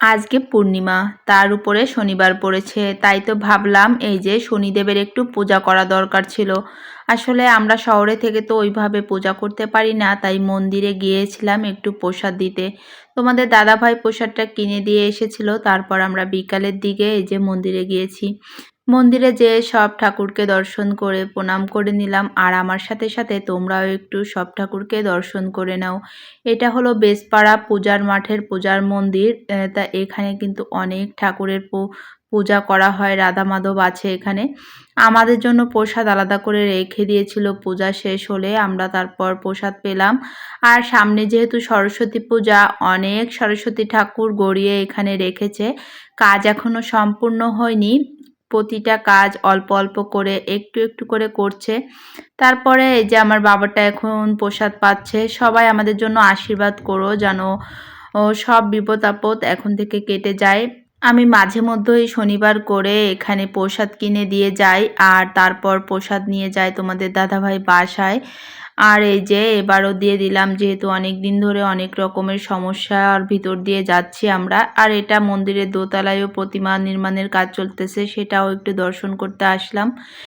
আজকে পূর্ণিমা, তার উপরে শনিবার পড়েছে, তাই তো ভাবলাম এই যে শনিদেবের একটু পূজা করা দরকার ছিল। আসলে আমরা শহরে থেকে তো ওইভাবে পূজা করতে পারি না, তাই মন্দিরে গিয়েছিলাম একটু প্রসাদ দিতে। তোমাদের দাদাভাই প্রসাদটা কিনে দিয়ে এসেছিল, তারপর আমরা বিকালের দিকে এই যে মন্দিরে গিয়েছি। মন্দিরে যেয়ে সব ঠাকুরকে দর্শন করে প্রণাম করে নিলাম, আর আমার সাথে সাথে তোমরাও একটু সব ঠাকুরকে দর্শন করে নাও। এটা হলো বেসপাড়া পূজার মাঠের পূজার মন্দির। তা এখানে কিন্তু অনেক ঠাকুরের পূজা করা হয়, রাধা মাধব আছে এখানে। আমাদের জন্য প্রসাদ আলাদা করে রেখে দিয়েছিল, পূজা শেষ হলে আমরা তারপর প্রসাদ পেলাম। আর সামনে যেহেতু সরস্বতী পূজা, অনেক সরস্বতী ঠাকুর গড়িয়ে এখানে রেখেছে। কাজ এখনো সম্পূর্ণ হয়নি, প্রতিটা কাজ অল্প অল্প করে একটু একটু করে করছে। তারপরে এই যে আমার বাবাটা এখন প্রসাদ পাচ্ছে। সবাই আমাদের জন্য আশীর্বাদ করো যেন সব বিপদ আপদ এখন থেকে কেটে যায়। আমি মাঝে মধ্যেই শনিবার করে এখানে প্রসাদ কিনে দিয়ে যাই, আর তারপর প্রসাদ নিয়ে যাই তোমাদের দাদাভাই বাসায়। আর এই যে এবারও দিয়ে দিলাম, যেহেতু অনেক দিন ধরে অনেক রকমের সমস্যার ভিতর দিয়ে যাচ্ছি আমরা। আর এটা মন্দিরের দোতলায়ও প্রতিমা নির্মাণের কাজ চলতেছে, সেটাও একটু দর্শন করতে আসলাম।